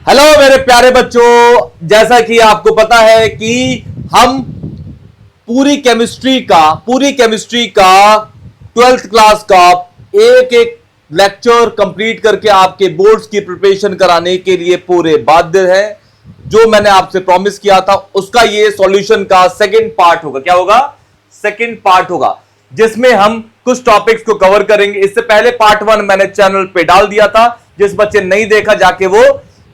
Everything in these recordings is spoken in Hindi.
हेलो मेरे प्यारे बच्चों, जैसा कि आपको पता है कि हम पूरी केमिस्ट्री का 12th क्लास का एक एक लेक्चर कंप्लीट करके आपके बोर्ड्स की प्रिपरेशन कराने के लिए पूरे बाध्य हैं। जो मैंने आपसे प्रॉमिस किया था उसका ये सॉल्यूशन का सेकंड पार्ट होगा। क्या होगा? सेकंड पार्ट होगा, जिसमें हम कुछ टॉपिक्स को कवर करेंगे। इससे पहले पार्ट 1 मैंने चैनल पे डाल दिया था, जिस बच्चे नहीं देखा जाके वो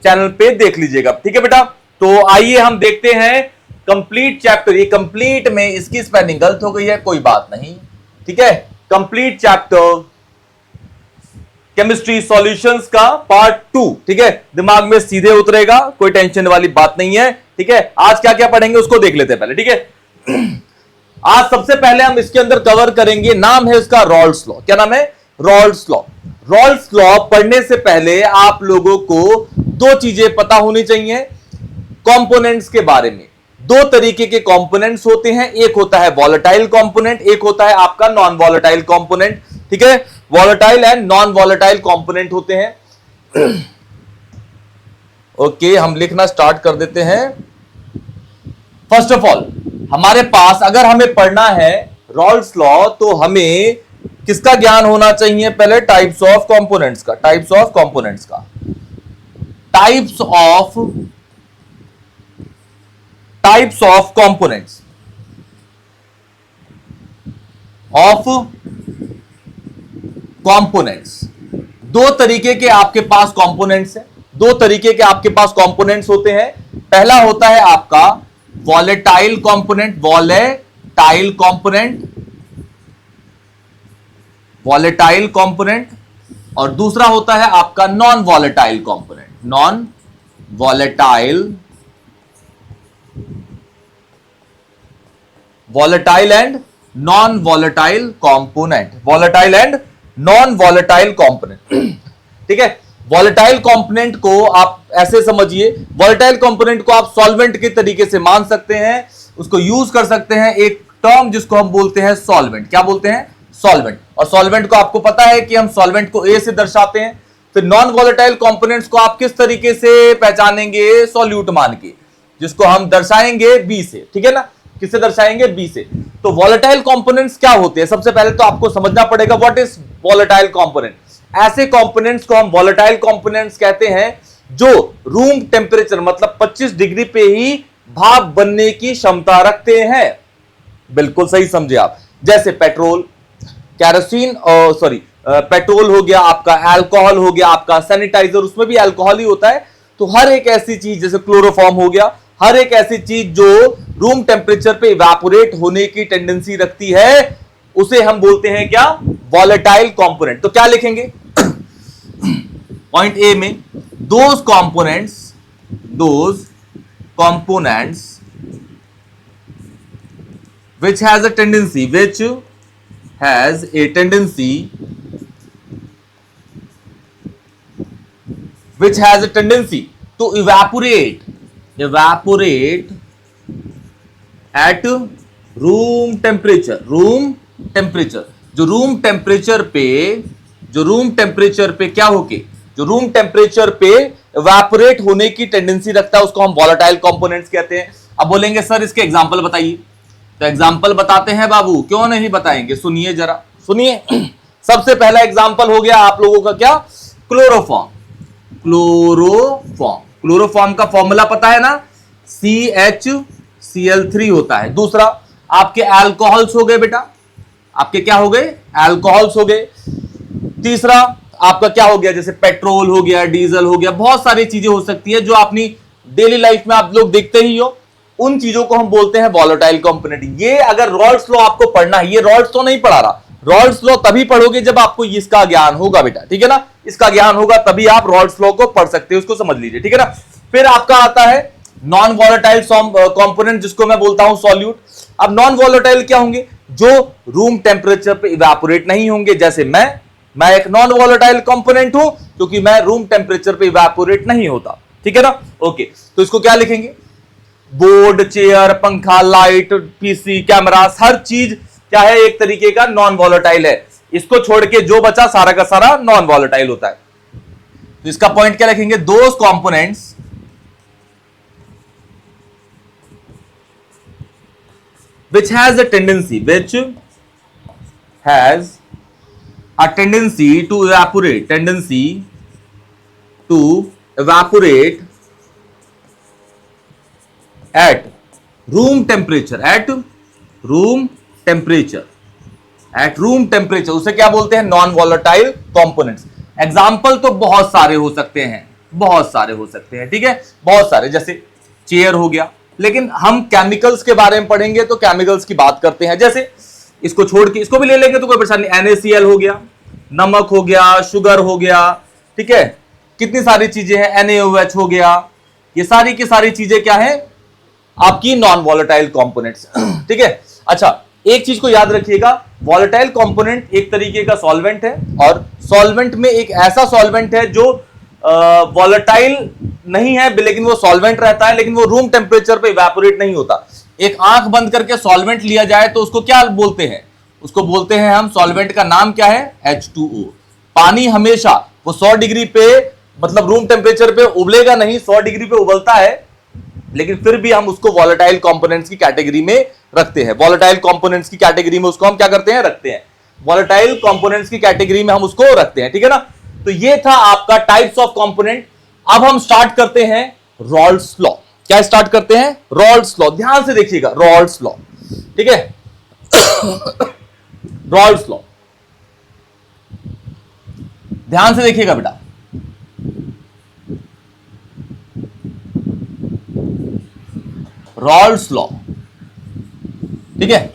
चैनल पे देख लीजिएगा। ठीक है बेटा, तो आइए हम देखते हैं कंप्लीट चैप्टर। ये कंप्लीट में इसकी स्पेलिंग गलत हो गई है, कोई बात नहीं, ठीक है। कंप्लीट चैप्टर केमिस्ट्री सॉल्यूशंस का पार्ट 2, ठीक है, दिमाग में सीधे उतरेगा, कोई टेंशन वाली बात नहीं है। ठीक है, आज क्या क्या पढ़ेंगे उसको देख लेते हैं पहले। ठीक है, आज सबसे पहले हम इसके अंदर कवर करेंगे, नाम है इसका रॉल्स लॉ। क्या नाम है? Rawls law. रॉल्स लॉ पढ़ने से पहले आप लोगों को दो चीजें पता होनी चाहिए कंपोनेंट्स के बारे में। दो तरीके के कंपोनेंट्स होते हैं, एक होता है वॉलेटाइल कंपोनेंट, एक होता है आपका नॉन वॉलेटाइल कंपोनेंट। ठीक है, volatile and non volatile component होते हैं। ओके, हम लिखना स्टार्ट कर देते हैं। फर्स्ट ऑफ ऑल हमारे पास अगर हमें पढ़ना है रॉल्स लॉ तो हमें किसका ज्ञान होना चाहिए? पहले टाइप्स ऑफ कंपोनेंट्स का। टाइप्स ऑफ कंपोनेंट्स का, टाइप्स ऑफ कंपोनेंट्स दो तरीके के आपके पास कंपोनेंट्स हैं, दो तरीके के आपके पास कंपोनेंट्स होते हैं। पहला होता है आपका वॉलेटाइल कंपोनेंट, वॉलेटाइल कंपोनेंट, और दूसरा होता है आपका non volatile component, non volatile and non volatile component, volatile and non volatile component. ठीक है, वॉलेटाइल कंपोनेंट को आप ऐसे समझिए, वॉलेटाइल कंपोनेंट को आप सॉल्वेंट के तरीके से मान सकते हैं, उसको यूज कर सकते हैं, एक टर्म जिसको हम बोलते हैं सॉल्वेंट। क्या बोलते हैं? सॉल्वेंट। और सॉल्वेंट को आपको पता है कि हम सॉल्वेंट को ए से दर्शाते हैं। फिर नॉन वॉलेटाइल कंपोनेंट्स को आप किस तरीके से पहचानेंगे? सॉल्यूट मान के, जिसको हम दर्शाएंगे बी से। ठीक है ना, किससे दर्शाएंगे? बी से। तो वॉलेटाइल कंपोनेंट्स क्या होते हैं? सबसे पहले तो आपको समझना पड़ेगा व्हाट इज वॉलेटाइल कंपोनेंट। ऐसे कंपोनेंट्स को हम वॉलेटाइल कंपोनेंट्स कहते हैं जो रूम टेम्परेचर मतलब 25 डिग्री पे ही भाप बनने की क्षमता रखते हैं। बिल्कुल सही समझे आप। जैसे पेट्रोल, कैरोसिन, पेट्रोल हो गया आपका, अल्कोहल हो गया आपका, सैनिटाइजर उसमें भी अल्कोहल ही होता है। तो हर एक ऐसी चीज, जैसे क्लोरोफॉर्म हो गया, हर एक ऐसी चीज जो रूम टेम्परेचर पे इवेपोरेट होने की टेंडेंसी रखती है, उसे हम बोलते हैं क्या? Volatile component. तो क्या लिखेंगे पॉइंट ए में? Those components which has a tendency to evaporate at room temperature। जो रूम टेम्परेचर पे क्या होके, जो रूम टेम्परेचर पे इवेपोरेट होने की टेंडेंसी रखता है, उसको हम वॉलेटाइल कंपोनेंट्स कहते हैं। अब बोलेंगे सर इसके एग्जांपल बताइए, तो एग्जांपल बताते हैं बाबू, क्यों नहीं बताएंगे? सुनिए जरा, सुनिए। सबसे पहला एग्जांपल हो गया आप लोगों का क्या? क्लोरोफॉर्म। क्लोरोफॉर्म का फॉर्मूला पता है ना? CHCl3 होता है। दूसरा आपके अल्कोहल्स हो गए बेटा, आपके क्या हो गए? अल्कोहल्स हो गए। तीसरा आपका क्या हो गया? जैसे पेट्रोल हो गया, डीजल हो गया, बहुत सारी चीजें हो सकती है जो अपनी डेली लाइफ में आप लोग देखते ही हो, उन चीजों को हम बोलते हैं वॉलेटाइल कंपोनेंट। ये अगर रॉल्स लॉ आपको पढ़ना है, ये रॉल्स लॉ नहीं पढ़ा रहा, रॉल्स लॉ तभी पढ़ोगे जब आपको इसका ज्ञान होगा बेटा। ठीक है ना, इसका ज्ञान होगा तभी आप रॉल्स लॉ को पढ़ सकते हो, उसको समझ लीजिए। ठीक है ना। फिर आपका आता है नॉन वॉलेटाइल कंपोनेंट, जिसको मैं बोलता हूं सॉल्यूट। अब नॉन वॉलेटाइल क्या होंगे? जो रूम टेम्परेचर पे इवेपोरेट नहीं होंगे। जैसे मैं एक नॉन वॉलेटाइल कंपोनेंट हूं क्योंकि मैं रूम टेम्परेचर पे इवेपोरेट नहीं होता। ठीक है ना। ओके, तो इसको क्या लिखेंगे? बोर्ड, चेयर, पंखा, लाइट, पीसी, कैमरा, हर चीज क्या है? एक तरीके का नॉन वॉलेटाइल है। इसको छोड़ के जो बचा सारा का सारा नॉन वॉलेटाइल होता है। तो इसका पॉइंट क्या लिखेंगे? Those components which has a tendency to evaporate at room temperature, उसे क्या बोलते हैं? Non volatile components. एग्जाम्पल तो बहुत सारे हो सकते हैं, ठीक है, बहुत सारे, जैसे चेयर हो गया, लेकिन हम केमिकल्स के बारे में पढ़ेंगे तो केमिकल्स की बात करते हैं। जैसे इसको छोड़ के इसको भी ले लेंगे तो कोई परेशानी नहीं। NaCl हो गया, नमक हो गया, शुगर हो गया, ठीक है, कितनी सारी चीजें हैं, NaOH हो गया, ये सारी की सारी चीजें क्या है? आपकी नॉन वॉलेटाइल कंपोनेंट्स, ठीक है। अच्छा, एक चीज को याद रखिएगा, वॉलेटाइल कंपोनेंट एक तरीके का सॉल्वेंट है, और सॉल्वेंट में एक ऐसा सॉल्वेंट है जो वॉलेटाइल नहीं है, लेकिन वो सॉल्वेंट रहता है, लेकिन वो रूम टेम्परेचर पे इवेपोरेट नहीं होता। एक आंख बंद करके सॉल्वेंट लिया जाए तो उसको क्या बोलते हैं? उसको बोलते हैं हम, सॉल्वेंट का नाम क्या है? H2O। पानी हमेशा वो 100 डिग्री पे, मतलब रूम टेम्परेचर पे उबलेगा नहीं, 100 डिग्री पे उबलता है, लेकिन फिर भी हम उसको वॉलेटाइल कंपोनेंट्स की कैटेगरी में रखते हैं। वॉलेटाइल कंपोनेंट्स की कैटेगरी में उसको हम क्या करते हैं? रखते हैं। वॉलेटाइल कंपोनेंट्स की कैटेगरी में हम उसको रखते हैं, ठीक है ना। तो ये था आपका टाइप्स ऑफ कंपोनेंट। अब हम स्टार्ट करते हैं रॉल्स लॉ। क्या स्टार्ट करते हैं? Rawls law. ध्यान से देखिएगा, रॉल्स लॉ, ठीक है। रॉल्स लॉ, ध्यान से देखिएगा बेटा। रॉल्स लॉ, ठीक है।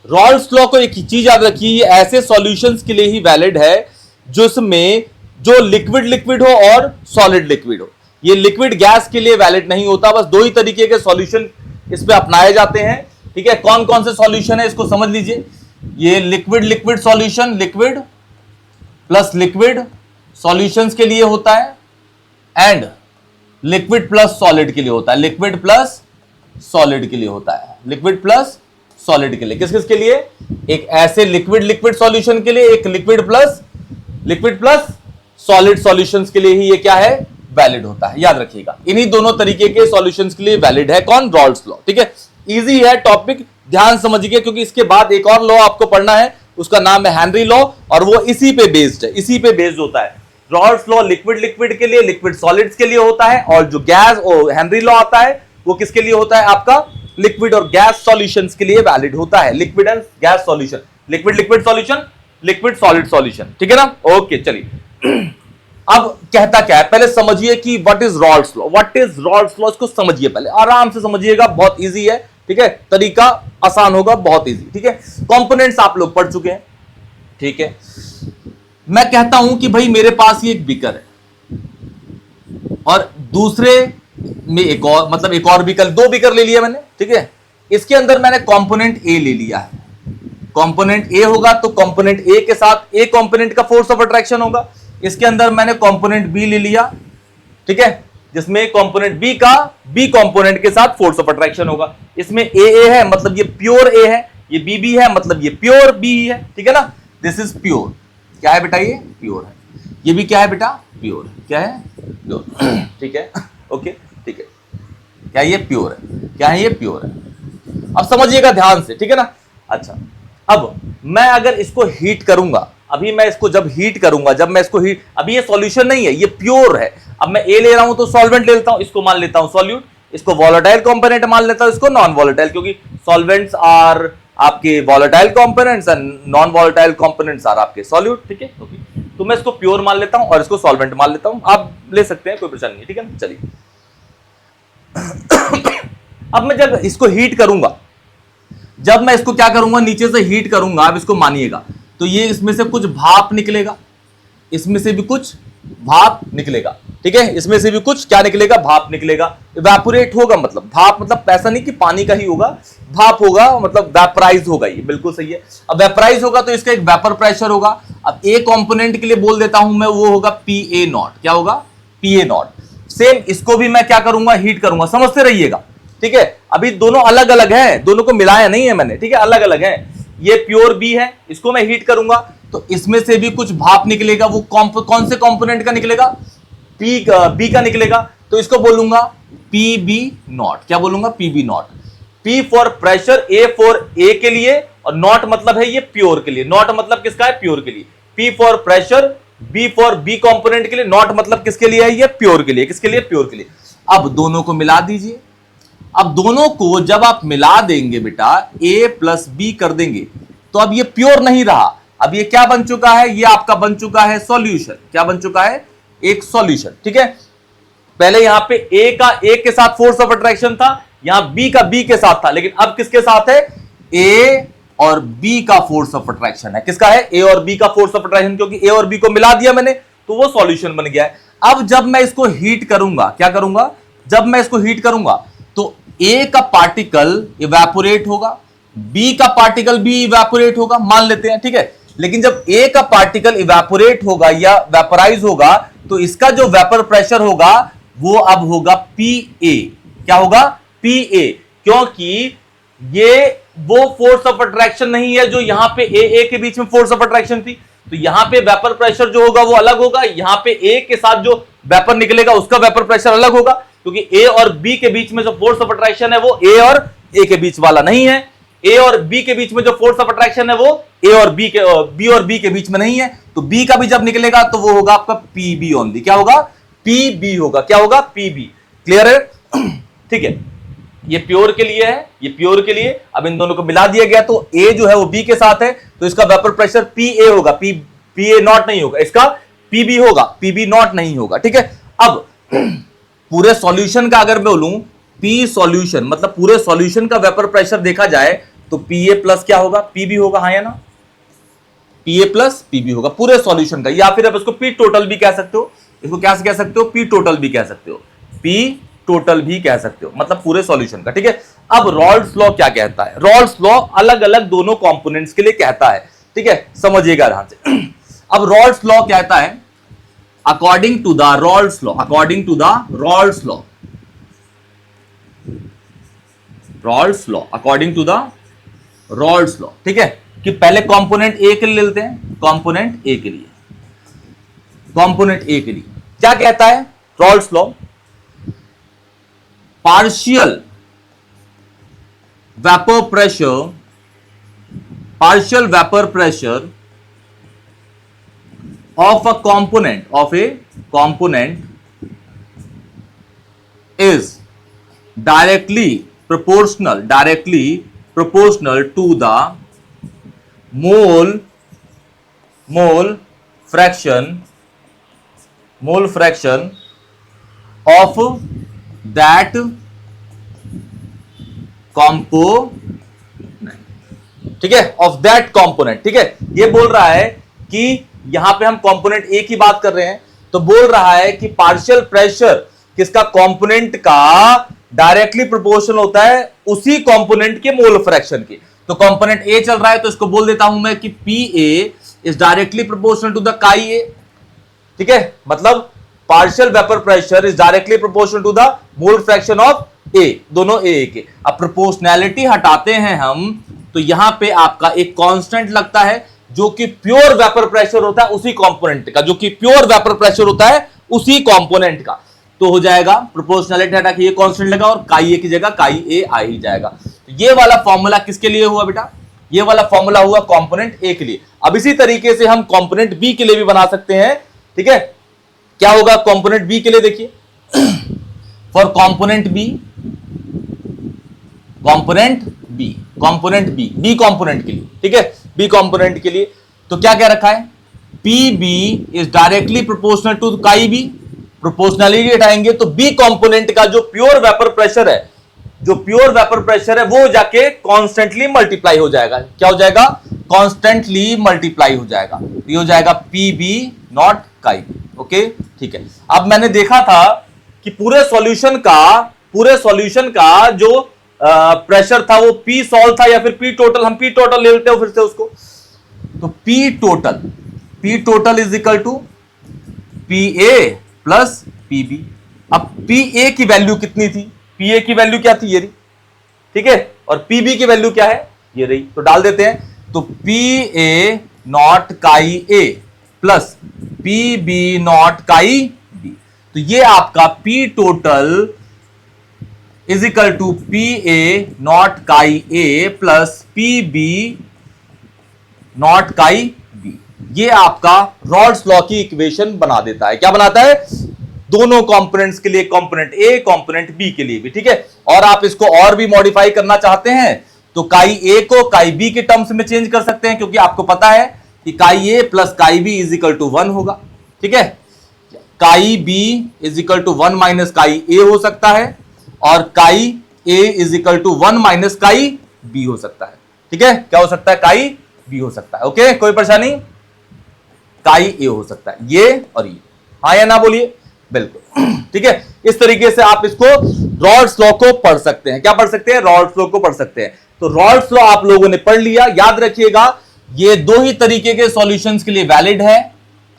रॉल्स लॉ को एक चीज याद रखिए, ये ऐसे सॉल्यूशंस के लिए ही वैलिड है जिसमें जो लिक्विड लिक्विड हो और सॉलिड लिक्विड हो। ये लिक्विड गैस के लिए वैलिड नहीं होता। बस दो ही तरीके के सॉल्यूशन इस पे अपनाए जाते हैं, ठीक है। कौन कौन से सॉल्यूशन है इसको समझ लीजिए। ये liquid liquid solution, liquid plus liquid solutions के लिए होता है, एंड लिक्विड प्लस सॉलिड के लिए होता है। लिक्विड प्लस सॉलिड के लिए होता है, लिक्विड प्लस सॉलिड के लिए। किस किस के लिए? एक ऐसे लिक्विड लिक्विड सॉल्यूशन के लिए, एक लिक्विड प्लस सॉलिड सॉल्यूशंस के लिए ही ये क्या है? वैलिड होता है। याद रखिएगा, इन्हीं दोनों तरीके के सॉल्यूशंस के लिए वैलिड है कौन? रॉल्स लॉ, ठीक है। इजी है टॉपिक, ध्यान समझिए, क्योंकि इसके बाद एक और लॉ आपको पढ़ना है, उसका नाम है हेनरी लॉ, और वो इसी पे बेस्ड है, इसी पे बेस्ड होता है। रॉल्स लॉ लिक्विड लिक्विड के लिए, लिक्विड सॉलिड्स के लिए होता है, और जो गैस और हेनरी लॉ आता है वो किसके लिए होता है? आपका लिक्विड और गैस सॉल्यूशंस के लिए वैलिड होता है। Liquid and gas solution, liquid liquid solution, liquid solid solution, ठीक है ना। ओके, चलिए। अब कहता क्या है, पहले समझिए कि what is Rawls law. What is Rawls law, इसको समझिए, पहले आराम से समझिएगा, बहुत इजी है, ठीक है। तरीका आसान होगा, बहुत इजी, ठीक है। कंपोनेंट्स आप लोग पढ़ चुके हैं, ठीक है। मैं कहता हूं कि भाई मेरे पास ये एक बीकर है, और दूसरे में एक और, मतलब एक और बीकर, दो बीकर ले लिया मैंने, ठीक है। इसके अंदर मैंने कंपोनेंट ए ले लिया है। कंपोनेंट ए होगा तो कंपोनेंट ए के साथ ए कंपोनेंट का फोर्स ऑफ अट्रैक्शन होगा। इसके अंदर मैंने कंपोनेंट बी ले लिया, ठीक है, जिसमें कंपोनेंट बी का बी कंपोनेंट के साथ फोर्स ऑफ अट्रैक्शन होगा। इसमें ए है, मतलब ये प्योर ए है, ये बी है, मतलब ये प्योर बी है, ठीक है ना। This is pure. क्या है बेटा? ये प्योर है। ये भी क्या है बेटा? प्योर है। क्या है? प्योर, ठीक है, ओके, ठीक है। क्या ये प्योर है? क्या है? ये प्योर है। अब समझिएगा ध्यान से, ठीक है ना। अच्छा, अब मैं अगर इसको हीट करूंगा, अभी मैं इसको जब हीट करूंगा, जब मैं इसको हीट, अभी ये सॉल्यूशन नहीं है, ये प्योर है। अब मैं ए ले रहा हूं तो सॉल्वेंट ले लेता हूं, इसको मान लेता हूं सॉल्यूट, इसको वॉलेटाइल कंपोनेंट मान लेता हूं, इसको नॉन वॉलेटाइल, क्योंकि सॉल्वेंट्स आर आपके volatile components and non volatile components are आपके सॉल्यूट, ठीक है। ओके, तो मैं इसको प्योर मान लेता हूं और इसको सॉल्वेंट मान लेता हूं। आप ले सकते हैं, कोई परेशानी नहीं, ठीक है ना। चलिए, अब मैं जब इसको हीट करूंगा, जब मैं इसको क्या करूंगा, नीचे से हीट करूंगा, अब इसको मानिएगा, तो ये इसमें से कुछ भाप निकलेगा, इसमें से भी कुछ भाप निकलेगा, ठीक है। इसमें से भी कुछ क्या निकलेगा? भाप निकलेगा। इवेपोरेट होगा, मतलब भाप, मतलब ऐसा नहीं कि पानी का ही होगा, भाप होगा, मतलब वेपराइज होगा। ये बिल्कुल सही है। अब वेपराइज होगा तो इसका एक वेपर प्रेशर होगा। अब ए कंपोनेंट के लिए बोल देता हूं मैं, वो होगा PA0। क्या होगा? PA0। सेम इसको भी मैं क्या करूंगा? हीट करूंगा। समझते रहिएगा, ठीक है। अभी दोनों अलग अलग हैं, दोनों को मिलाया नहीं है मैंने, ठीक है, अलग अलग हैं। ये प्योर बी है, इसको मैं हीट करूंगा तो इसमें से भी कुछ भाप निकलेगा। वो कौन से कंपोनेंट का निकलेगा? बी का निकलेगा, तो इसको बोलूंगा PB0। क्या बोलूंगा? PB0। P for pressure, A for A के लिए, और नॉट मतलब है ये प्योर के लिए। नॉट मतलब किसका है? प्योर के लिए। P for pressure, B for B component के लिए, नॉट मतलब किसके लिए है? ये प्योर के लिए। किसके लिए? प्योर के लिए। अब दोनों को मिला दीजिए। अब दोनों को जब आप मिला देंगे बेटा, A प्लस B कर देंगे, तो अब ये प्योर नहीं रहा। अब ये क्या बन चुका है? ये आपका बन चुका है सॉल्यूशन। क्या बन चुका है? एक सॉल्यूशन। ठीक है, पहले यहां पे A का A के साथ फोर्स ऑफ अट्रैक्शन था, यहां B का B के साथ था, लेकिन अब किसके साथ है? A और B का फोर्स ऑफ अट्रैक्शन है। किसका है? A और B का फोर्स ऑफ अट्रैक्शन, क्योंकि A और B को मिला दिया मैंने, तो वो सॉल्यूशन बन गया है। अब जब मैं इसको हीट करूंगा, क्या करूंगा? जब मैं इसको हीट करूंगा तो A का पार्टिकल इवेपोरेट होगा, B का पार्टिकल भी इवेपोरेट होगा, मान लेते हैं। ठीक है, लेकिन जब A का पार्टिकल इवेपोरेट होगा या वेपराइज होगा, तो इसका जो वेपर प्रेशर होगा वो अब होगा PA। क्या होगा? PA, क्योंकि ये वो फोर्स ऑफ अट्रैक्शन नहीं है जो यहां पे A के बीच में फोर्स ऑफ अट्रैक्शन थी। तो यहां पे वेपर प्रेशर जो होगा वो अलग होगा, यहां पे A के साथ जो वेपर निकलेगा उसका वेपर प्रेशर अलग होगा, क्योंकि A और B के बीच में जो फोर्स ऑफ अट्रैक्शन है वो A और A के बीच वाला नहीं है। A और B के बीच में जो फोर्स ऑफ अट्रैक्शन है वो A और B के बीच में नहीं है। तो B का भी जब निकलेगा तो वो होगा आपका PB ओनली। क्या होगा? PB होगा। क्या होगा? PB। क्लियर है? ठीक है, ये प्योर के लिए है, ये प्योर के लिए। अब इन दोनों को मिला दिया गया तो A जो है वो B के साथ है, तो इसका वेपर प्रेशर PA होगा, PA नॉट नहीं होगा, इसका PB होगा, PB नॉट नहीं होगा। ठीक है, अब पूरे सॉल्यूशन का अगर मैं बोलूं P सॉल्यूशन, मतलब पूरे सॉल्यूशन का वेपर प्रेशर देखा जाए तो PA प्लस क्या होगा? PB होगा। हाँ या ना? PA प्लस PB होगा पूरे सॉल्यूशन का, या फिर आप इसको P टोटल भी कह सकते हो। इसको क्या कह सकते हो? P टोटल भी कह सकते हो, P टोटल भी कह सकते हो, मतलब पूरे सॉल्यूशन का। ठीक है, अब रॉल्स लॉ क्या कहता है? रॉल्स लॉ अलग अलग दोनों कंपोनेंट्स के लिए कहता है। ठीक है, समझिएगा ध्यान से। अब रॉल्स लॉ कहता है, according to the Raoult's law, according to the Raoult's law, Raoult's law, according to the Raoult's law. ठीक है, कि पहले कंपोनेंट ए के लिए लेते हैं, कंपोनेंट ए के लिए, कंपोनेंट ए के लिए क्या कहता है Rawls law? Partial vapour pressure, partial vapour pressure of a component is directly proportional to the mole fraction of that component। ठीक है, ऑफ दैट कंपोनेंट। ठीक है, ये बोल रहा है कि यहां पे हम कंपोनेंट ए की बात कर रहे हैं, तो बोल रहा है कि पार्शियल प्रेशर किसका? कंपोनेंट का डायरेक्टली प्रोपोर्शनल होता है उसी कंपोनेंट के मोल फ्रैक्शन के। तो कंपोनेंट ए चल रहा है तो इसको बोल देता हूं मैं कि PA is directly proportional to the chi A. ठीक है, मतलब partial vapour pressure is directly proportional to the mole fraction of A, दोनों ए के। अब प्रोपोर्शनैलिटी हटाते हैं हम, तो यहां पे आपका एक कांस्टेंट लगता है जो कि प्योर वेपर प्रेशर होता है उसी कंपोनेंट का, जो कि प्योर वेपर प्रेशर होता है उसी कंपोनेंट का। तो हो जाएगा प्रोपोर्शनैलिटी हटा के ये कांस्टेंट लगा और काई ए की जगह काई ए आ ही जाएगा। तो ये वाला फॉर्मूला किसके लिए हुआ बेटा? ये वाला फॉर्मूला हुआ कंपोनेंट ए के लिए। अब इसी तरीके से हम कंपोनेंट बी के लिए भी बना सकते हैं। ठीक है, क्या होगा कंपोनेंट बी के लिए? देखिए, for component B, component B component के लिए। ठीक है, बी कंपोनेंट के लिए तो क्या क्या रखा है? PB is directly proportional to chi B. Proportionality हटाएंगे तो बी कंपोनेंट का जो प्योर वेपर प्रेशर है, जो प्योर वेपर प्रेशर है वो जाके कॉन्स्टेंटली मल्टीप्लाई हो जाएगा। क्या हो जाएगा? कॉन्स्टेंटली मल्टीप्लाई हो जाएगा। ये हो जाएगा PB not chi B. Okay, ठीक है। अब मैंने देखा था कि पूरे सॉल्यूशन का जो प्रेशर था वो P सॉल्व था या फिर P टोटल। हम P टोटल ले लेते हो फिर से उसको, तो P total is equal to PA plus PB। अब PA की वैल्यू कितनी थी? PA की वैल्यू क्या थी? ये रही। ठीक है, और PB की वैल्यू क्या है? ये रही। तो डाल देते हैं, तो PA not chi A plus PB not chi B। तो ये आपका P total is equal to P A not chi A plus P B not chi B. ये आपका रॉल्स लॉ की इक्वेशन बना देता है। क्या बनाता है? दोनों कंपोनेंट्स के लिए, कंपोनेंट ए कंपोनेंट बी के लिए भी, ठीक है। और आप इसको और भी मॉडिफाई करना चाहते हैं तो काई ए को काई बी के टर्म्स में चेंज कर सकते हैं, क्योंकि आपको पता है कि chi A plus chi B is equal to 1 होगा, ठीक है। Chi B is equal to 1 minus chi A हो सकता है, और chi A is equal to 1 minus chi B हो सकता है, ठीक है। क्या हो सकता है? काई बी हो सकता है। ओके, कोई परेशानी? काई ए हो सकता है, ये और ये, हाँ या ना बोलिए? बिल्कुल, ठीक है। इस तरीके से आप इसको रॉल्स लॉ को पढ़ सकते हैं। क्या पढ़ सकते हैं? रॉल्स लॉ को पढ़ सकते हैं। तो रॉल्स लॉ आप लोगों ने पढ़ लिया। याद रखिएगा ये दो ही तरीके के सॉल्यूशंस के लिए वैलिड है।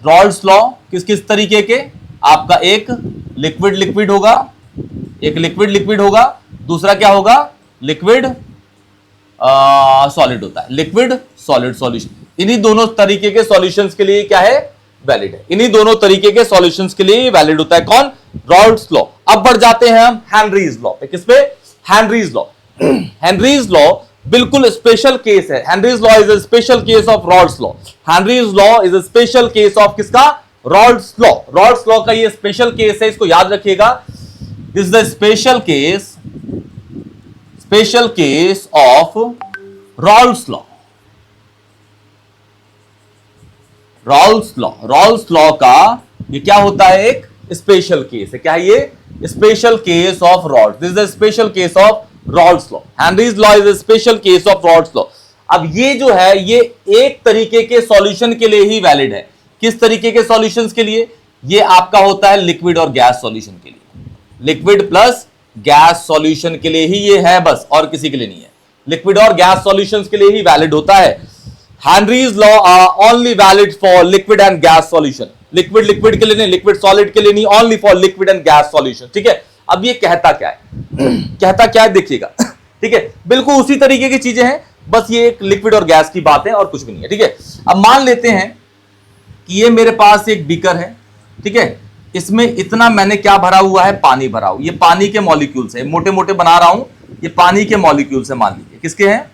रॉल्स लॉ किस किस तरीके के? आपका एक लिक्विड लिक्विड होगा, एक लिक्विड लिक्विड होगा, दूसरा क्या होगा? लिक्विड सॉलिड होता है, लिक्विड सॉलिड सॉल्यूशन। इन्हीं दोनों तरीके के सॉल्यूशंस के लिए क्या है? वैलिड है। इन्हीं दोनों तरीके के सॉल्यूशंस के लिए वैलिड होता है। कौन? Rawls law. अब बढ़ जाते हैं हम हेनरीज लॉ पे। किस पे? Henry's law. हेनरीज लॉ बिल्कुल स्पेशल केस है। Henry's law is a special case of Raoult's law. Henry's law is a special case of किसका? Raoult's law. रॉल्स लॉ का ये स्पेशल केस है, इसको याद रखिएगा। This is the special case of Raoult's law. Raoult's law का ये क्या होता है? एक स्पेशल केस है। क्या है ये? Special case of Raoult's. This is the special case of Raoult's law. Henry's law is a special case of Raoult's law. अब ये जो है ये एक तरीके के सॉल्यूशन के लिए ही वैलिड है। किस तरीके के सॉल्यूशंस के लिए? ये आपका होता है लिक्विड और गैस सॉल्यूशन के लिए। लिक्विड प्लस गैस सॉल्यूशन के लिए ही ये है, बस, और किसी के लिए नहीं है। लिक्विड और गैस सॉल्यूशंस के लिए ही वैलिड होता है। Henry's law are only valid for liquid and gas solution. Liquid liquid के लिए नहीं, लिक्विड सॉलिड के लिए नहीं, only for liquid and gas solution, ठीक है। अब ये कहता क्या है? कहता क्या है देखिएगा, ठीक है। बिल्कुल उसी तरीके की चीजें हैं, बस ये एक लिक्विड और गैस की बात है और कुछ भी नहीं है, ठीक है। अब मान लेते हैं कि ये मेरे पास एक बीकर है, ठीक है। इसमें इतना मैंने क्या भरा हुआ है? पानी भरा हुआ। ये पानी के मॉलिक्यूल्स है, मोटे मोटे बना रहा हूं, ये पानी के मॉलिक्यूल्स है। मान लीजिए किसके हैं?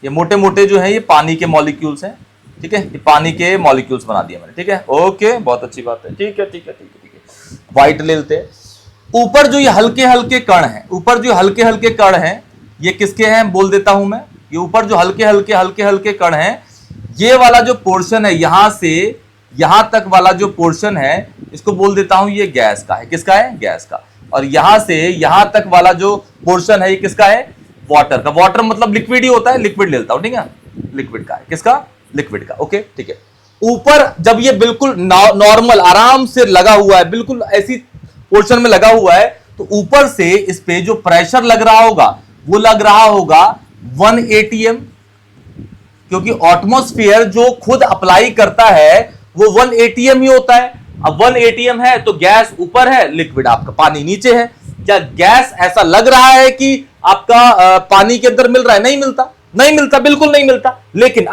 ये मोटे मोटे जो है ये पानी के मॉलिक्यूल्स हैं, ठीक है। ये पानी के मॉलिक्यूल्स बना दिए मैंने, ठीक है। ओके, बहुत अच्छी बात है, ठीक है, ठीक है, ठीक है, ठीक है। व्हाइट ले लेते हैं। ऊपर जो ये हल्के हल्के कण हैं, ऊपर जो हल्के हल्के कण हैं, ये किसके हैं? बोल देता हूं मैं। ये ऊपर जो हल्के हल्के कण हैं, ये वाला जो पोर्शन है यहां से यहां तक वाला जो पोर्शन है, इसको बोल देता हूं ये गैस का है। किसका है? गैस का। और यहां से यहां तक वाला जो पोर्शन है ये किसका है? वाटर का। वाटर मतलब लिक्विड ही होता है, लिक्विड ले लेता हूं, ठीक है। लिक्विड का है। किसका? लिक्विड का। ओके, ठीक है। ऊपर जब ये बिल्कुल नॉर्मल आराम से लगा हुआ है, बिल्कुल ऐसी पोर्शन में लगा हुआ है, तो ऊपर से इस पे जो प्रेशर लग रहा होगा वो लग रहा होगा 1 atm, क्योंकि एटमॉस्फेयर जो खुद अप्लाई करता है वो 1 atm ही होता है। अब 1 atm है तो गैस ऊपर है, लिक्विड आपका पानी नीचे है। क्या गैस ऐसा लग रहा है कि आपका पानी के अंदर मिल रहा है? नहीं मिलता, नहीं मिलता, बिल्कुल नहीं मिलता। लेकिन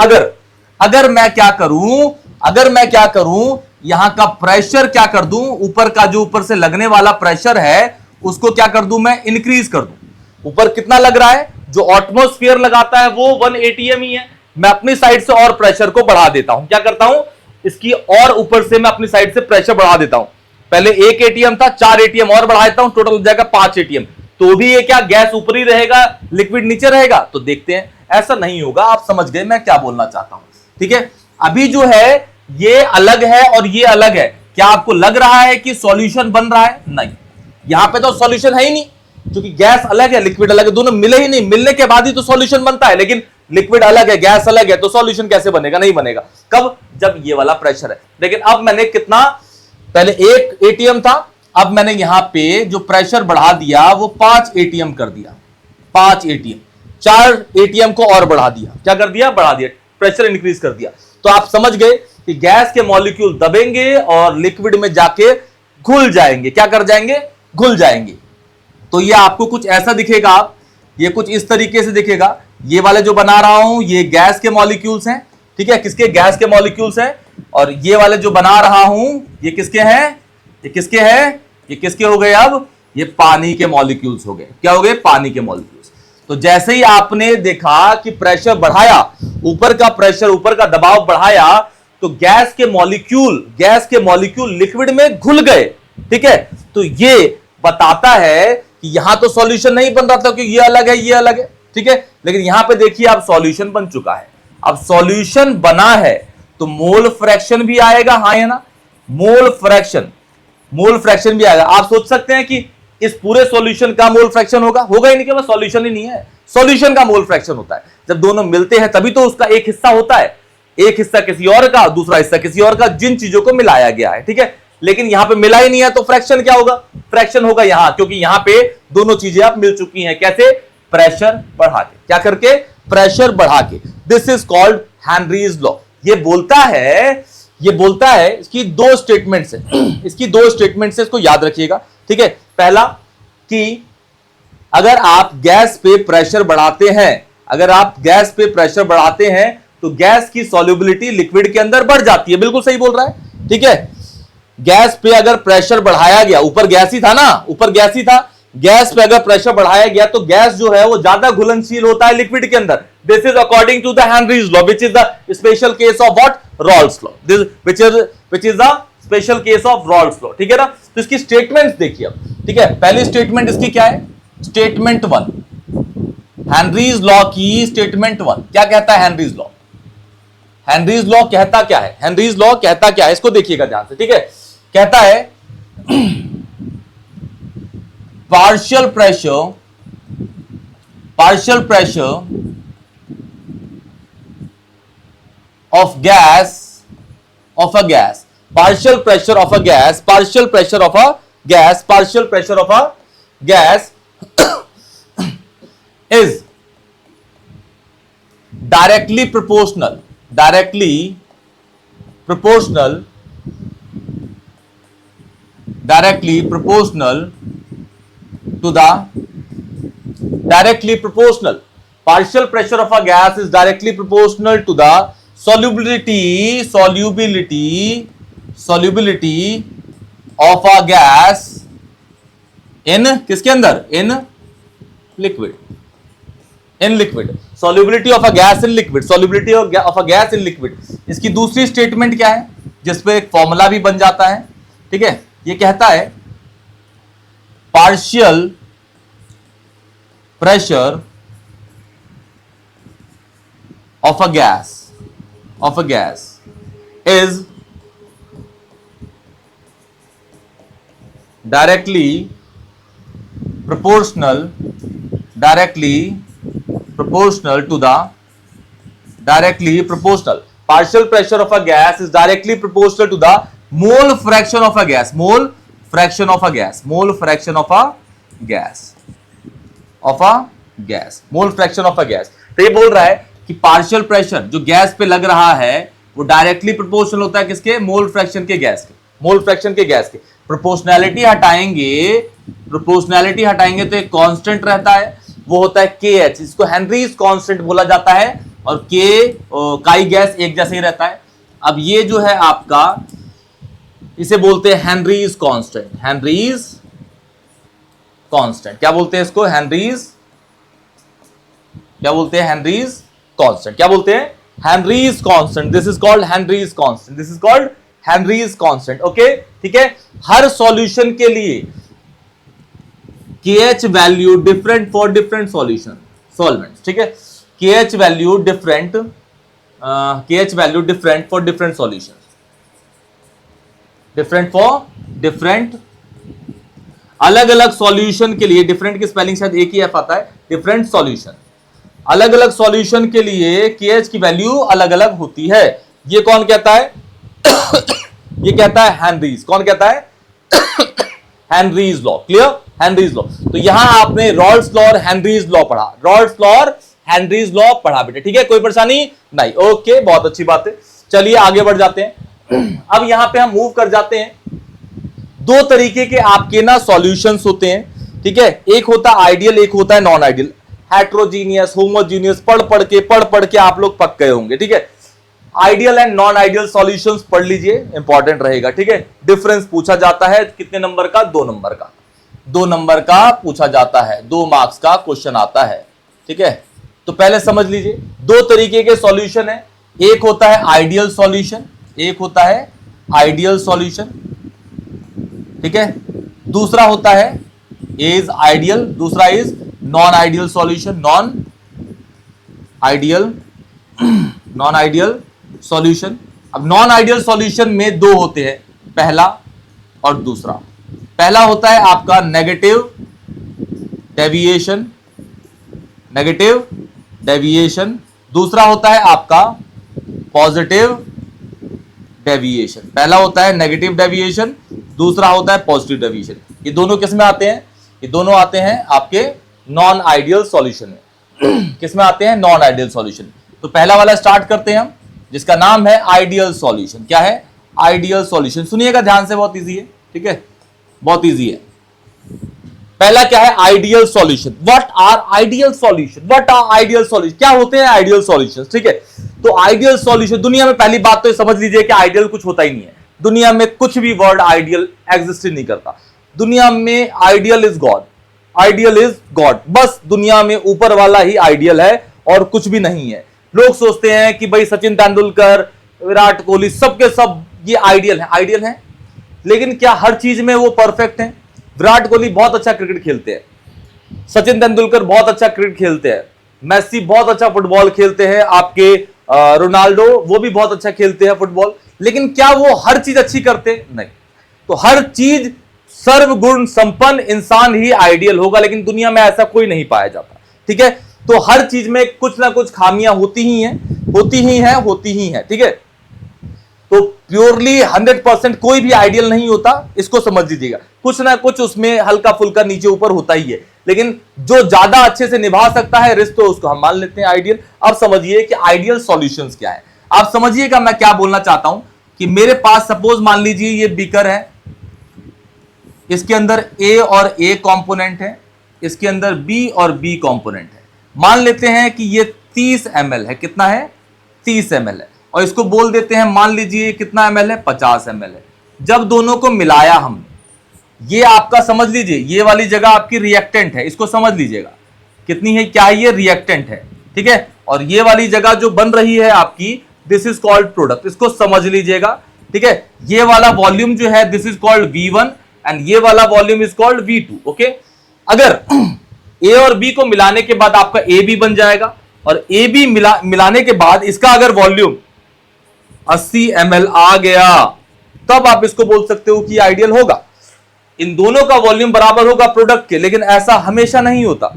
अगर मैं क्या करूं, यहां का प्रेशर क्या कर दूं, ऊपर का जो ऊपर से लगने वाला प्रेशर है उसको क्या कर दूं मैं? इंक्रीज कर दूं। ऊपर कितना लग रहा है? जो एटमॉस्फेयर लगाता है वो 1 atm ही है। मैं अपनी साइड से और प्रेशर को बढ़ा देता हूं। क्या करता हूं? इसकी और ऊपर से मैं अपनी साइड से प्रेशर बढ़ा देता हूं। पहले 1 atm था, 4 atm और बढ़ा देता हूं, टोटल हो जाएगा 5 atm। तो भी ये क्या गैस ऊपर ही रहेगा, लिक्विड नीचे रहेगा? तो देखते हैं। ऐसा नहीं होगा। आप समझ गए मैं क्या बोलना चाहता हूं, ठीक है। अभी जो है ये अलग है और ये अलग है। क्या आपको लग रहा है कि सॉल्यूशन बन रहा है? नहीं, यहां पे तो सॉल्यूशन है ही नहीं, क्योंकि गैस अलग है, लिक्विड अलग है, दोनों मिले ही नहीं। मिलने के बाद ही तो सॉल्यूशन बनता है। लेकिन लिक्विड अलग है, गैस अलग है, तो सॉल्यूशन कैसे बनेगा? नहीं बनेगा। कब? जब ये वाला प्रेशर है। लेकिन अब मैंने कितना, पहले 1 atm था, अब मैंने यहां पे जो प्रेशर बढ़ा दिया वो 5 atm कर दिया। 5 atm, 4 atm को और बढ़ा दिया। क्या कर दिया? बढ़ा दिया, प्रेशर इंक्रीज कर दिया। तो आप समझ गए कि गैस के मॉलिक्यूल दबेंगे और लिक्विड में जाके घुल जाएंगे। क्या कर जाएंगे? घुल जाएंगे। तो ये आपको कुछ ऐसा दिखेगा, आप ये कुछ इस तरीके से दिखेगा। ये वाले जो बना रहा हूं ये गैस के मॉलिक्यूल्स हैं, ठीक है। किसके? गैस के मॉलिक्यूल्स हैं। और ये वाले जो बना रहा हूं ये किसके हैं? ये किसके हैं? ये किसके हो गए? अब ये पानी के मॉलिक्यूल्स हो गए। क्या हो गए? पानी के मॉलिक्यूल्स। तो जैसे ही आपने देखा कि प्रेशर बढ़ाया, ऊपर का प्रेशर, ऊपर का दबाव बढ़ाया, तो गैस के मॉलिक्यूल लिक्विड में घुल गए। ठीक है, तो ये बताता है कि यहां तो सॉल्यूशन नहीं बन रहा था कि ये अलग है, ये अलग है। ठीक है, लेकिन यहां पे देखिए अब सॉल्यूशन बन चुका है। अब सॉल्यूशन बना है तो मोल फ्रैक्शन भी आएगा, हाँ या ना? मोल फ्रैक्शन भी आएगा। आप सोच सकते हैं कि इस पूरे सॉल्यूशन का मोल फ्रैक्शन होगा ही नहीं, कि बस सॉल्यूशन ही नहीं है। सॉल्यूशन का मोल फ्रैक्शन होता है जब दोनों मिलते हैं, तभी तो उसका एक हिस्सा होता है, एक हिस्सा किसी और का, दूसरा हिस्सा किसी और का, जिन चीजों को मिलाया गया है। ठीक है, लेकिन यहां पे मिला ही नहीं है तो फ्रैक्शन क्या होगा? फ्रैक्शन होगा यहां, क्योंकि यहां पे दोनों चीजें अब मिल चुकी हैं। कैसे? प्रेशर बढ़ा के। क्या करके? प्रेशर बढ़ा के। This is called Henry's law. ये बोलता है इसकी दो स्टेटमेंट्स है इसको याद रखिएगा। ठीक है, पहला कि अगर आप गैस पे प्रेशर बढ़ाते हैं तो गैस की सॉल्युबिलिटी लिक्विड के अंदर बढ़ जाती है। बिल्कुल सही बोल रहा है। ठीक है, गैस पे अगर प्रेशर बढ़ाया गया, ऊपर गैस ही था, गैस पे अगर प्रेशर बढ़ाया गया तो गैस जो है वो ज्यादा घुलनशील होता है लिक्विड के अंदर। This is according to the Henry's law, which is the special case of what? Raoult's law. Which is the special case of Raoult's law. ठीक है ना? तो इसकी स्टेटमेंट्स देखिए अब। ठीक है, पहली स्टेटमेंट इसकी क्या है? स्टेटमेंट 1, हेनरीज लॉ की स्टेटमेंट 1 क्या कहता है? हेनरीज लॉ कहता क्या है? इसको देखिएगा ध्यान से। ठीक है, कहता है partial pressure of a gas is directly proportional to the partial pressure of a gas is directly proportional to the solubility of a gas in किसके अंदर? in liquid. Solubility of a gas in liquid. इसकी दूसरी स्टेटमेंट क्या है, जिसपे एक फॉर्मूला भी बन जाता है। ठीक है, ये कहता है partial pressure of a gas is directly proportional to the partial pressure of a gas is directly proportional to the mole fraction of a gas. Mole fraction of a gas. तो ये बोल रहा है कि पार्शियल प्रेशर जो गैस पे लग रहा है वो डायरेक्टली प्रोपोर्शनल होता है किसके? मोल फ्रैक्शन के गैस के। प्रोपोर्शनैलिटी हटाएंगे तो एक कांस्टेंट रहता है, वो होता है KH। इसको हेनरीज कांस्टेंट बोला जाता है, और K काई गैस एक जैसे ही रहता है। अब ये जो है आपका, इसे बोलते हैं हेनरीज कांस्टेंट। क्या बोलते हैं इसको? Henrys constant. This is called Henrys constant. Okay, ठीक है। हर सॉल्यूशन के लिए KH value different for different solvents. ठीक है, KH value different for different solutions. अलग अलग सॉल्यूशन के लिए, डिफरेंट की स्पेलिंग शायद एक ही एफ आता है, डिफरेंट सॉल्यूशन, अलग अलग सॉल्यूशन के लिए KH की वैल्यू अलग अलग होती है। ये कौन कहता है? ये कहता है हेनरीज। कौन कहता है? Henry's law. Clear? Henry's law. तो यहां आपने रॉल्स लॉ और हेनरीज लॉ पढ़ा बेटे। ठीक है, कोई परेशानी नहीं? ओके, बहुत अच्छी बात है। चलिए आगे बढ़ जाते हैं। अब यहां पे हम मूव कर जाते हैं। दो तरीके के आपके ना सॉल्यूशंस होते हैं। ठीक है, एक होता है आइडियल, एक होता है नॉन आइडियल। हेट्रोजीनियस, होमोजीनियस पढ़ पढ़ के आप लोग पक गए होंगे। ठीक है, ideal and non ideal solutions पढ़ लीजिए, इंपॉर्टेंट रहेगा। ठीक है, डिफरेंस पूछा जाता है कितने नंबर का? 2 नंबर का। 2 नंबर का पूछा जाता है, 2 मार्क्स का क्वेश्चन आता है। ठीक है, तो पहले समझ लीजिए 2 तरीके के सॉल्यूशन है। एक होता है आइडियल सॉल्यूशन, एक होता है आइडियल सॉल्यूशन। ठीक है, दूसरा होता है इज आइडियल, दूसरा is non ideal solution, non ideal solution. अब नॉन आइडियल सॉल्यूशन में 2 होते हैं, पहला और दूसरा। पहला होता है आपका नेगेटिव डेविएशन, दूसरा होता है आपका पॉजिटिव डेविएशन। पहला होता है नेगेटिव डेविएशन, दूसरा होता है पॉजिटिव डेविएशन। ये दोनों किस में आते हैं? ये दोनों आते हैं आपके नॉन आइडियल सॉल्यूशन में। किस में आते हैं? Non ideal solution. तो पहला वाला स्टार्ट करते हैं हम, जिसका नाम है आइडियल सॉल्यूशन। क्या है? Ideal solution. सुनिएगा ध्यान से, बहुत इजी है। ठीक है, बहुत इजी है। पहला क्या है? Ideal solution. What are ideal solution? What are ideal solution? क्या होते हैं आइडियल सॉल्यूशन? ठीक है, तो आइडियल सॉल्यूशन, दुनिया में पहली बात तो समझ लीजिए कि आइडियल कुछ होता ही नहीं है। दुनिया में कुछ भी वर्ड आइडियल एग्जिस्ट ही नहीं करता। दुनिया में ideal is God, ideal is God. बस दुनिया में ऊपर वाला ही आइडियल है और कुछ भी नहीं है। लोग सोचते हैं कि भाई सचिन तेंदुलकर, विराट कोहली, सबके सब ये आइडियल है, लेकिन क्या हर चीज में वो परफेक्ट हैं? विराट कोहली बहुत अच्छा क्रिकेट खेलते हैं, सचिन तेंदुलकर बहुत अच्छा क्रिकेट खेलते हैं, मेसी बहुत अच्छा फुटबॉल खेलते हैं, आपके रोनाल्डो वो भी बहुत अच्छा खेलते हैं फुटबॉल, लेकिन क्या वो हर चीज अच्छी करते? नहीं। तो हर चीज सर्वगुण संपन्न इंसान ही आइडियल होगा, लेकिन दुनिया में ऐसा कोई नहीं पाया जाता। ठीक है, तो हर चीज में कुछ ना कुछ खामियां होती ही हैं। ठीक है, तो प्योरली 100% कोई भी आइडियल नहीं होता, इसको समझ लीजिएगा। कुछ ना कुछ उसमें हल्का फुल्का नीचे ऊपर होता ही है, लेकिन जो ज्यादा अच्छे से निभा सकता है रिश्ते, तो उसको हम मान लेते हैं आइडियल। अब समझिए कि आइडियल सॉल्यूशंस क्या है। आप समझिएगा मैं क्या बोलना चाहता हूं कि मेरे पास सपोज मान लीजिए ये बीकर है, इसके अंदर ए और ए कंपोनेंट है, इसके अंदर बी और बी कंपोनेंट है। मान लेते हैं कि ये 30 ml है। कितना है? 30 ml है। और इसको बोल देते हैं, मान लीजिए कितना ml है? 50 ml है। जब दोनों को मिलाया हमने, ये आपका समझ लीजिए, ये वाली जगह आपकी रिएक्टेंट है, इसको समझ लीजिएगा कितनी है, क्या है ये? रिएक्टेंट है। ठीक है, और ये वाली जगह जो बन रही है आपकी, दिस इज कॉल्ड प्रोडक्ट, इसको समझ लीजिएगा। ठीक है, ये वाला वॉल्यूम जो है this is called V1 and ये वाला volume is called V2। Okay, अगर ए और बी को मिलाने के बाद आपका ए बी बन जाएगा, और ए बी मिलाने के बाद इसका अगर वॉल्यूम 80 ml आ गया, तब आप इसको बोल सकते हो कि आइडियल होगा। इन दोनों का वॉल्यूम बराबर होगा प्रोडक्ट के, लेकिन ऐसा हमेशा नहीं होता।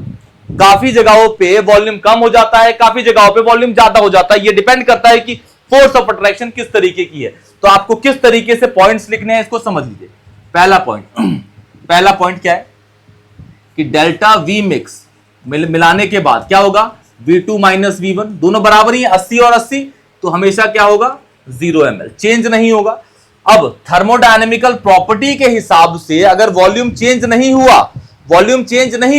काफी जगहों पे वॉल्यूम कम हो जाता है, काफी जगहों पे वॉल्यूम ज्यादा हो जाता है। ये डिपेंड करता है कि फोर्स ऑफ अट्रैक्शन किस तरीके की है। तो आपको किस तरीके से पॉइंट्स लिखने हैं, इसको समझ लीजिए। पहला पॉइंट क्या है कि डेल्टा वी मिक्स मिलाने के बाद क्या होगा? V2 माइनस V1, दोनों बराबर ही है, 80 और 80, तो हमेशा क्या होगा? 0 ml, चेंज नहीं होगा। अब थर्मोडायनेमिकल प्रॉपर्टी के हिसाब से अगर वॉल्यूम चेंज नहीं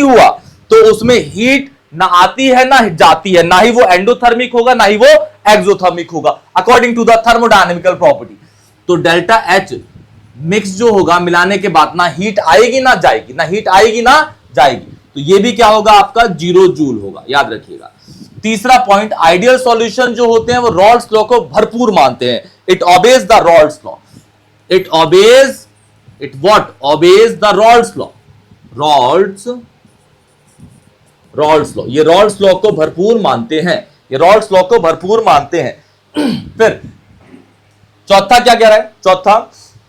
हुआ, तो उसमें हीट ना आती है ना जाती है, ना ही वो एंडोथर्मिक होगा ना ही वो एक्सोथर्मिक होगा, according to the thermodynamical property. तो डेल्टा एच मिक्स जो होगा मिलाने के बाद, ना हीट आएगी ना जाएगी, तो ये भी क्या होगा? आपका 0 जूल होगा, याद रखिएगा। तीसरा पॉइंट, आइडियल सॉल्यूशन जो होते हैं वो रॉल्स लॉ को भरपूर मानते हैं। It obeys the Raoult's law, obeys the Raoult's law, Raoult's law, ये रॉल्स लॉ को भरपूर मानते हैं। फिर चौथा क्या कह रहा है? चौथा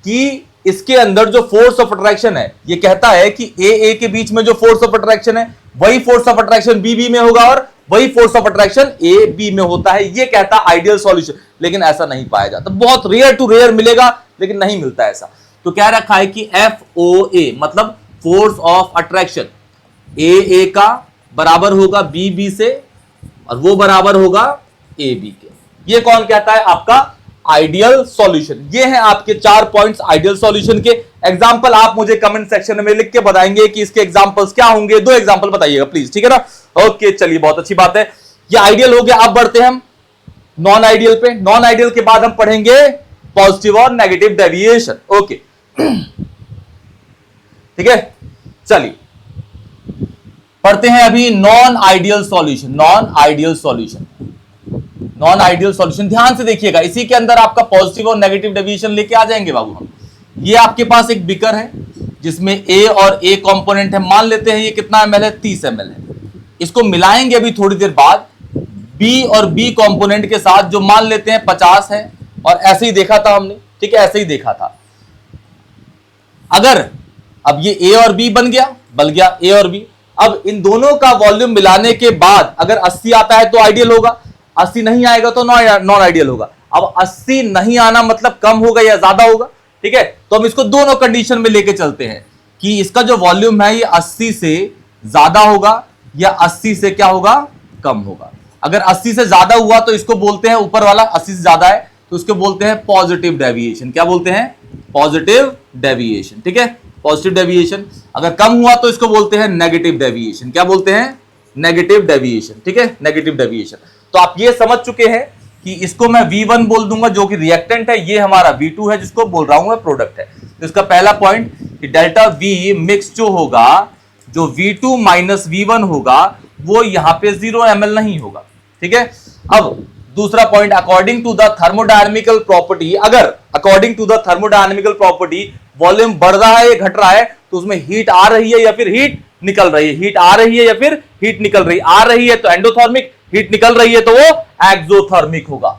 कि इसके अंदर जो फोर्स ऑफ अट्रैक्शन है, ये कहता है कि ए के बीच में जो फोर्स ऑफ अट्रैक्शन है, वही फोर्स ऑफ अट्रैक्शन बी में होगा, और वही force of attraction A B में होता है। ये कहता है आइडियल सॉल्यूशन, लेकिन ऐसा नहीं पाया जाता। बहुत रेयर टू रेयर मिलेगा, लेकिन नहीं मिलता ऐसा। तो क्या रखा है कि FOA मतलब फोर्स ऑफ अट्रैक्शन ए का बराबर होगा बी से, और वो बराबर होगा ए बी के। ये कौन कहता है? आपका आइडियल सॉल्यूशन। ये हैं आपके 4 पॉइंट्स आइडियल सॉल्यूशन के। एग्जांपल आप मुझे कमेंट सेक्शन में लिख के बताएंगे कि इसके एग्जांपल्स क्या होंगे। 2 एग्जांपल बताइएगा प्लीज, ठीक है ना? ओके, चलिए, बहुत अच्छी बात है। ये आइडियल हो गया। अब बढ़ते हैं हम नॉन आइडियल पे। नॉन आइडियल के बाद हम पढ़ेंगे पॉजिटिव और नेगेटिव डेविएशन। ओके, ठीक है, चलिए पढ़ते हैं अभी non ideal solution. Non ideal solution, non ideal solution ध्यान से देखिएगा, इसी के अंदर आपका पॉजिटिव और नेगेटिव डेविएशन लेके आ जाएंगे बाबू हम। ये आपके पास एक बीकर है जिसमें ए और ए कंपोनेंट है, मान लेते हैं ये कितना ml है, 30 ml है। इसको मिलाएंगे अभी थोड़ी देर बाद बी और बी कंपोनेंट के साथ, जो मान लेते हैं 50 है, और ऐसे ही देखा था हमने, ठीक है, ऐसे ही देखा था। अगर अब ये ए और बी बन गया ए और बी, अब इन दोनों का वॉल्यूम मिलाने के बाद अगर 80 आता है तो आइडियल होगा, 80 नहीं आएगा तो नॉन आइडियल होगा। अब 80 नहीं आना मतलब कम होगा या ज्यादा होगा, ठीक है। तो हम इसको दोनों कंडीशन में लेके चलते हैं कि इसका जो वॉल्यूम है ये 80 से ज्यादा होगा या 80 से क्या होगा, कम होगा। अगर 80 से ज्यादा हुआ तो इसको बोलते हैं, ऊपर वाला 80 से ज्यादा है तो इसको बोलते हैं पॉजिटिव डेविएशन। क्या बोलते हैं, पॉजिटिव डेविएशन, ठीक है, पॉजिटिव डेविएशन। अगर कम हुआ तो इसको बोलते हैं नेगेटिव डेविएशन। क्या बोलते हैं, नेगेटिव डेविएशन, ठीक है, नेगेटिव डेविएशन। तो आप ये समझ चुके हैं कि इसको मैं V1 बोल दूंगा जो कि रिएक्टेंट है, ये हमारा V2 है जिसको बोल रहा हूं मैं प्रोडक्ट है। तो इसका पहला पॉइंट कि डेल्टा V मिक्स जो होगा, जो V2 माइनस V1 होगा वो यहां पे 0 ml नहीं होगा, ठीक है। अब दूसरा point, according to the thermodynamical property, अगर according to the thermodynamical property volume बढ़ रहा है या घट रहा है तो उसमें हीट आ रही है या फिर हीट निकल रही है, हीट आ रही है या फिर हीट निकल रही है। आ रही है तो एंडोथर्मिक, हीट निकल रही है तो वो एक्सोथर्मिक होगा,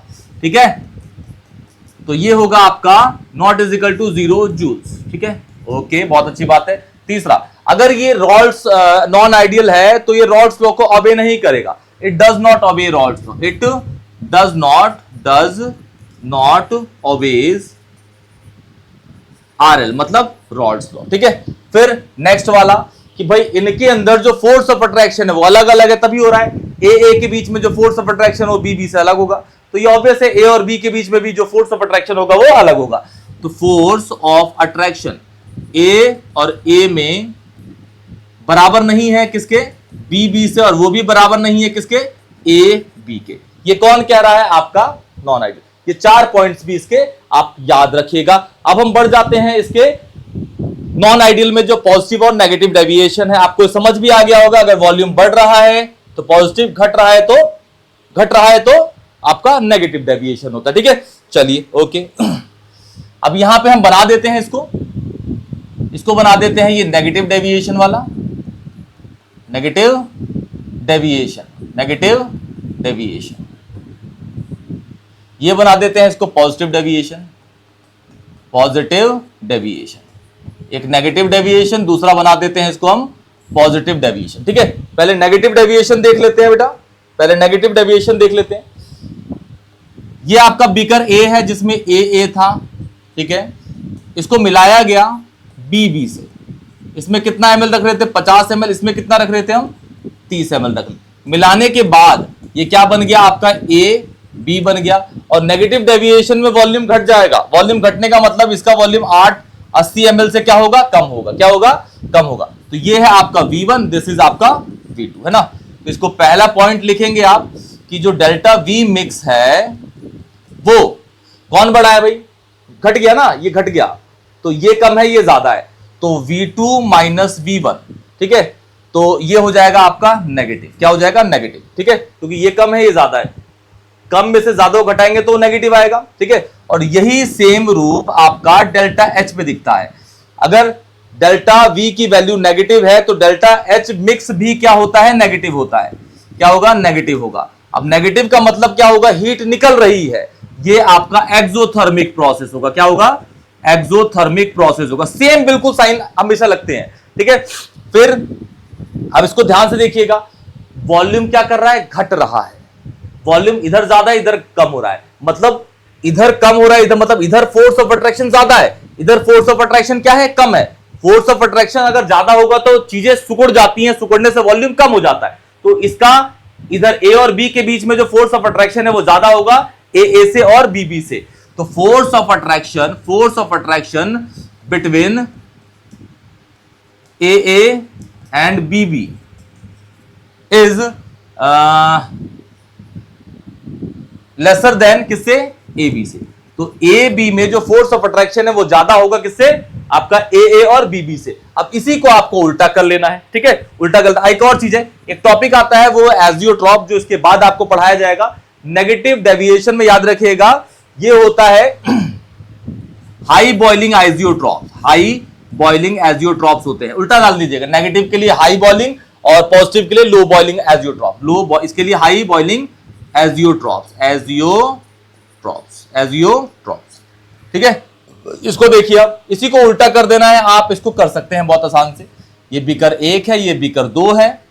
ठीक है। तो ये होगा आपका not is equal to 0 joules, ठीक है, ओके, बहुत अच्छी बात है। तीसरा, अगर ये रॉल्स नॉन आइडियल है तो ये रॉल्स लॉ को ओबे नहीं करेगा, it does not obey Rawls law, it does not obeys RL, मतलब रॉल्स लॉ, ठीक है। फिर नेक्स्ट वाला कि भाई इनके अंदर जो फोर्स ऑफ अट्रैक्शन है वो अलग अलग है, तभी हो रहा है। ए के बीच में जो फोर्स ऑफ अट्रैक्शन हो बी से अलग होगा, तो ये ऑब्वियस है ए और बी के बीच में भी जो फोर्स ऑफ अट्रैक्शन होगा वो अलग होगा। तो फोर्स ऑफ अट्रैक्शन ए और ए में बराबर नहीं है किसके, बी से, और वो भी बराबर नहीं है किसके, ए बी के। ये कौन कह रहा है, आपका नॉन आइडियल। ये 4 पॉइंट्स भी इसके आप याद रखिएगा। अब हम बढ़ जाते हैं इसके नॉन आइडियल में जो पॉजिटिव और नेगेटिव डेविएशन है। आपको समझ भी आ गया होगा, अगर वॉल्यूम बढ़ रहा है तो पॉजिटिव, घट रहा है तो आपका नेगेटिव डेविएशन होता है, ठीक है। चलिए ओके, अब यहां पे हम बना देते हैं इसको बना देते हैं ये नेगेटिव डेविएशन वाला, नेगेटिव डेविएशन, ये बना देते हैं इसको पॉजिटिव डेविएशन, एक नेगेटिव डेविएशन, दूसरा बना देते हैं इसको हम पॉजिटिव डेविएशन, ठीक है। पहले नेगेटिव डेविएशन देख लेते हैं बेटा, पहले नेगेटिव डेविएशन देख लेते हैं। ये आपका बीकर ए है जिसमें ए था, ठीक है, इसको मिलाया गया बी से। इसमें कितना ml रख रहे थे, 50 ml, इसमें कितना रख रहे थे हम, 30 ml रख रहे। मिलाने के बाद ये क्या बन गया आपका, ए बी बन गया, और नेगेटिव डेविएशन में वॉल्यूम घट जाएगा। वॉल्यूम घटने का मतलब इसका वॉल्यूम 80 ml से क्या होगा, कम होगा, क्या होगा, कम होगा। तो ये है आपका V1, दिस इज आपका V2, है ना। तो इसको पहला पॉइंट लिखेंगे आप कि जो डेल्टा V मिक्स है वो कौन बड़ा है भाई, घट गया ना, ये घट गया, तो ये कम है ये ज्यादा है, तो V2 माइनस V1, ठीक है। तो ये हो जाएगा आपका नेगेटिव, क्या हो जाएगा, नेगेटिव, ठीक है, क्योंकि ये कम है ये ज्यादा है, कम में से ज्यादा घटाएंगे तो नेगेटिव आएगा, ठीक है। और यही सेम रूप आपका डेल्टा H में दिखता है। अगर डेल्टा V की वैल्यू नेगेटिव है तो डेल्टा H मिक्स भी क्या होता है, नेगेटिव होता है, क्या होगा, नेगेटिव होगा। अब नेगेटिव का मतलब क्या होगा, हीट निकल रही है, ये आपका एक्सोथर्मिक प्रोसेस होगा, क्या होगा, एक्सोथर्मिक प्रोसेस होगा। सेम बिल्कुल साइन हमेशा लगते हैं, ठीक है। फिर अब इसको ध्यान से देखिएगा, वॉल्यूम क्या कर रहा है, घट रहा है, वॉल्यूम इधर ज्यादा है इधर कम हो रहा है, मतलब इधर कम हो रहा है, इधर मतलब इधर फोर्स ऑफ अट्रैक्शन ज्यादा है, इधर फोर्स ऑफ अट्रैक्शन क्या है, कम है। फोर्स ऑफ अट्रैक्शन अगर ज्यादा होगा तो चीजें सिकुड़ जाती हैं, सिकुड़ने से वॉल्यूम कम हो जाता है। तो इसका इधर ए और बी के बीच में जो फोर्स ऑफ अट्रैक्शन है वो ज्यादा होगा ए से और बी से। तो force of attraction between A and B is lesser than किससे, ए बी से। तो ए बी में जो फोर्स ऑफ अट्रैक्शन है वो ज्यादा होगा किससे, आपका ए और बी से। अब इसी को आपको उल्टा कर लेना है, ठीक है, उल्टा कर। एक और चीज है, एक टॉपिक आता है वो एजियोट्रॉप, जो इसके बाद आपको पढ़ाया जाएगा। नेगेटिव डेविएशन में याद रखिएगा ये होता है high boiling azeotrope, high boiling azeotropes होते हैं। उल्टा डाल दीजिएगा, नेगेटिव के लिए हाई बॉइलिंग और पॉजिटिव के लिए लो बॉइलिंग एजियोट्रॉप। इसके लिए हाई बॉइलिंग एजियोट्रॉप्स, एजियोट्रॉप्स, ठीक है। इसको देखिए, अब इसी को उल्टा कर देना है, आप इसको कर सकते हैं बहुत आसान से। ये बीकर 1 है, ये बीकर 2 है,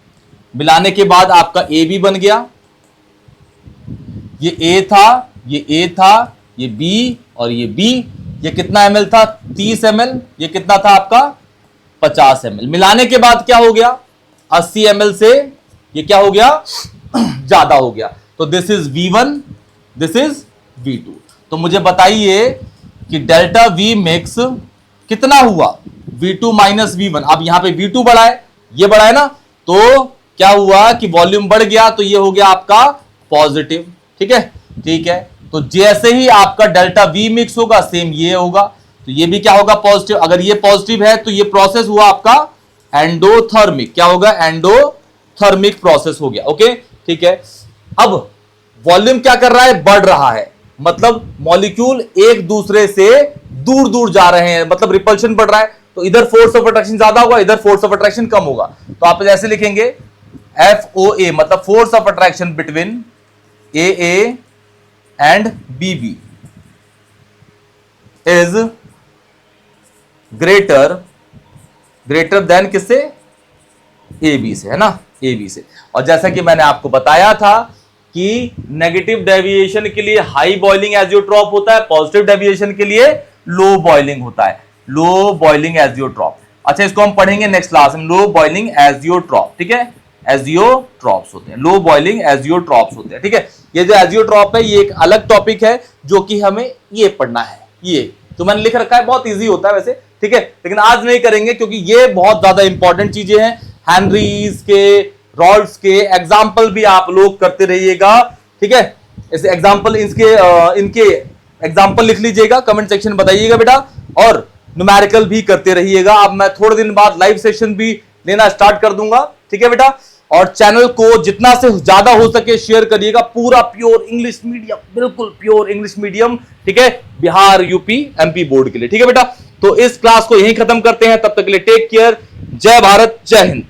मिलाने के बाद आपका ए बी बन गया। ये ए था, ये ए था, ये बी और ये बी। ये कितना ml था? 30 ml। ये कितना था आपका? 50 ml। मिलाने के बाद क्या हो गया? 80 ml से ये क्या हो गया? ज्यादा हो गया। तो this is V1, this is V2। तो मुझे बताइए कि डेल्टा V मिक्स कितना हुआ? V2 minus V1। अब यहां पे V2 बढ़ा है, ये बढ़ा है ना, तो क्या हुआ कि वॉल्यूम बढ़ गया, तो ये हो गया आपका पॉजिटिव, ठीक है, ठीक है। तो जैसे ही आपका डेल्टा V मिक्स होगा, सेम ये होगा, तो ये भी क्या होगा? पॉजिटिव। अगर ये पॉजिटिव है तो ये प्रोसेस हुआ आपका एंडोथर्मिक। क्या होगा? एंडोथर्मिक प्रोसेस हो गया। ओके, ठीक है। अब वॉल्यूम क्या कर रहा है? बढ़ रहा है, मतलब मॉलिक्यूल एक दूसरे से दूर दूर जा रहे हैं, मतलब रिपल्शन बढ़ रहा है। तो इधर फोर्स ऑफ अट्रैक्शन ज्यादा होगा, इधर फोर्स ऑफ अट्रैक्शन कम होगा। तो आप ऐसे लिखेंगे FOA, मतलब force of attraction between AA and BB is greater than किससे? AB से, है ना, AB से। और जैसा कि मैंने आपको बताया था कि नेगेटिव डेविएशन के लिए हाई बॉइलिंग एजियोट्रॉप होता है, पॉजिटिव डेविएशन के लिए लो बॉइलिंग होता है, लो बॉइलिंग एजियोट्रॉप। अच्छा, इसको हम पढ़ेंगे नेक्स्ट क्लास में, लो बॉइलिंग एजियोट्रॉप, ठीक है। एजियोट्रॉप्स होते हैं, लो बॉइलिंग एजियोट्रॉप्स होते हैं, ठीक है। ये जो एजियोट्रॉप है ये एक अलग टॉपिक है जो कि हमें ये पढ़ना है। ये तो मैंने लिख रखा है, बहुत इजी होता है वैसे, ठीक है, लेकिन आज नहीं करेंगे क्योंकि ये बहुत ज्यादा इंपॉर्टेंट चीजें हैं। हेनरीज के, रॉल्ड्स के एग्जाम्पल भी आप लोग करते रहिएगा, ठीक है। ऐसे एग्जाम्पल इनके एग्जाम्पल लिख लीजिएगा, कमेंट सेक्शन बताइएगा बेटा, और न्यूमेरिकल भी करते रहिएगा। अब मैं थोड़े दिन बाद लाइव सेशन भी लेना स्टार्ट कर दूंगा, ठीक है बेटा। और चैनल को जितना से ज्यादा हो सके शेयर करिएगा। पूरा प्योर इंग्लिश मीडियम, बिल्कुल प्योर इंग्लिश मीडियम, ठीक है, बिहार, यूपी, MP बोर्ड के लिए, ठीक है बेटा। तो इस क्लास को यहीं खत्म करते हैं, तब तक के लिए टेक केयर। जय भारत, जय हिंद।